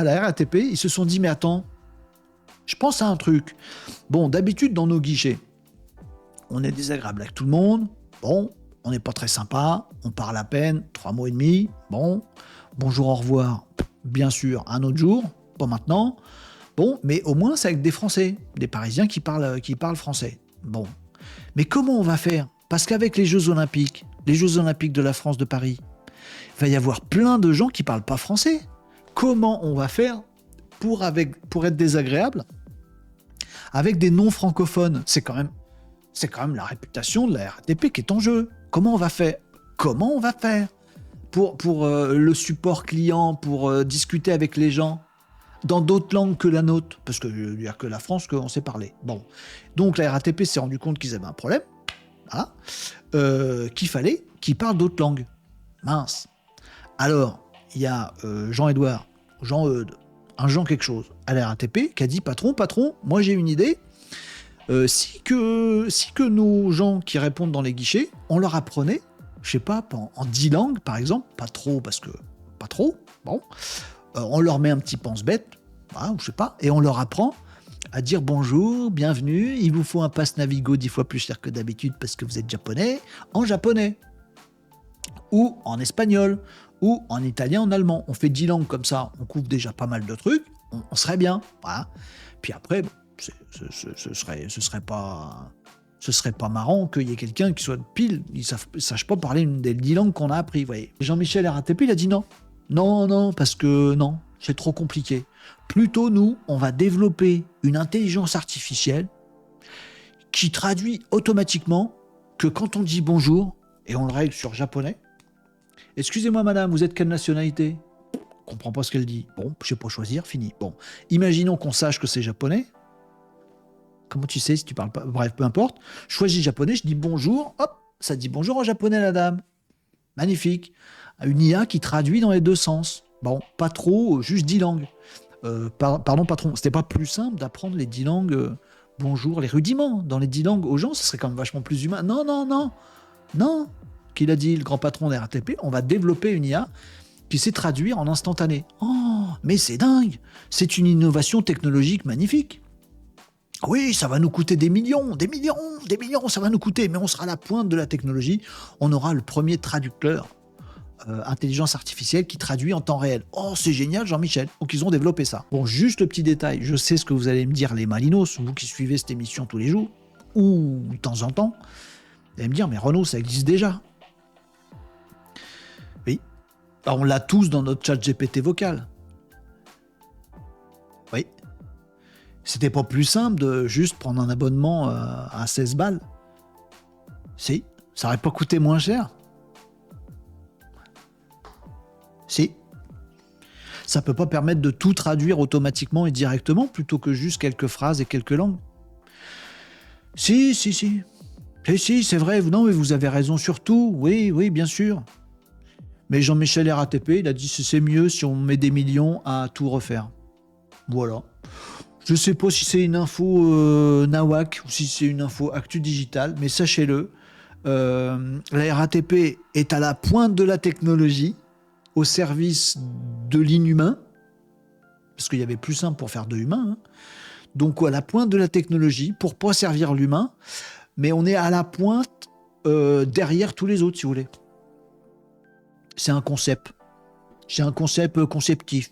à la RATP, ils se sont dit, mais attends, je pense à un truc. Bon, d'habitude, dans nos guichets, on est désagréable avec tout le monde. Bon, on n'est pas très sympa. On parle à peine 3 mots et demi. Bon, bonjour, au revoir. Bien sûr, un autre jour. Pas maintenant. Bon, mais au moins, c'est avec des Français. Des Parisiens qui parlent français. Bon. Mais comment on va faire? Parce qu'avec les Jeux Olympiques de la France de Paris, il va y avoir plein de gens qui parlent pas français. Comment on va faire pour être désagréable avec des non-francophones? C'est quand même la réputation de la RATP qui est en jeu. Comment on va faire pour le support client, pour discuter avec les gens dans d'autres langues que la nôtre? Parce qu'il n'y a que la France qu'on sait parler. Bon. Donc la RATP s'est rendu compte qu'ils avaient un problème, voilà, qu'il fallait qu'ils parlent d'autres langues. Mince. Alors, il y a Jean-Eudes, un Jean quelque chose, à la RATP, qui a dit, patron, moi j'ai une idée. Si que nos gens qui répondent dans les guichets, on leur apprenait, je sais pas, en 10 langues par exemple, pas trop, bon, on leur met un petit pense-bête, voilà, je sais pas, et on leur apprend à dire bonjour, bienvenue, il vous faut un pass Navigo 10 fois plus cher que d'habitude parce que vous êtes japonais, en japonais, ou en espagnol, ou en italien, en allemand. On fait 10 langues comme ça, on couvre déjà pas mal de trucs, on serait bien, voilà. Puis après, bon, ce serait pas marrant qu'il y ait quelqu'un qui soit pile, il sache pas parler une des 10 langues qu'on a appris, vous voyez. Jean-Michel RATP, il a dit non. Non, parce que non, c'est trop compliqué. Plutôt, nous, on va développer une intelligence artificielle qui traduit automatiquement que quand on dit bonjour, et on le règle sur japonais, excusez-moi madame, vous êtes quelle nationalité? On comprend pas ce qu'elle dit. Bon, je sais pas choisir, fini. Bon, imaginons qu'on sache que c'est japonais. Comment tu sais si tu parles pas? Bref, peu importe. Je choisis japonais, je dis bonjour, hop, ça dit bonjour en japonais la dame. Magnifique. Une IA qui traduit dans les deux sens. Bon, pas trop, juste 10 langues. Pardon patron, c'était pas plus simple d'apprendre les 10 langues, bonjour, les rudiments dans les 10 langues aux gens, ce serait quand même vachement plus humain. Non, qu'il a dit le grand patron de la RATP, on va développer une IA qui sait traduire en instantané. Oh, mais c'est dingue, c'est une innovation technologique magnifique. Oui, ça va nous coûter des millions, ça va nous coûter, mais on sera à la pointe de la technologie, on aura le premier traducteur intelligence artificielle qui traduit en temps réel. Oh, c'est génial, Jean-Michel. Donc, ils ont développé ça. Bon, juste le petit détail, je sais ce que vous allez me dire, les Malinos, vous qui suivez cette émission tous les jours, ou de temps en temps, vous allez me dire, mais Renaud, ça existe déjà. Oui. Alors, on l'a tous dans notre chat GPT vocal. Oui. C'était pas plus simple de juste prendre un abonnement à 16 balles. Si, ça aurait pas coûté moins cher. Si. Ça peut pas permettre de tout traduire automatiquement et directement plutôt que juste quelques phrases et quelques langues. Si. Et si, c'est vrai, non, mais vous avez raison sur tout. Oui, bien sûr. Mais Jean-Michel RATP, il a dit que c'est mieux si on met des millions à tout refaire. Voilà. Je sais pas si c'est une info nawak ou si c'est une info Actu Digital, mais sachez-le, la RATP est à la pointe de la technologie, au service de l'inhumain, parce qu'il y avait plus simple pour faire de l'humain, hein. Donc à la pointe de la technologie, pour pas servir l'humain, mais on est à la pointe derrière tous les autres, si vous voulez. C'est un concept conceptif.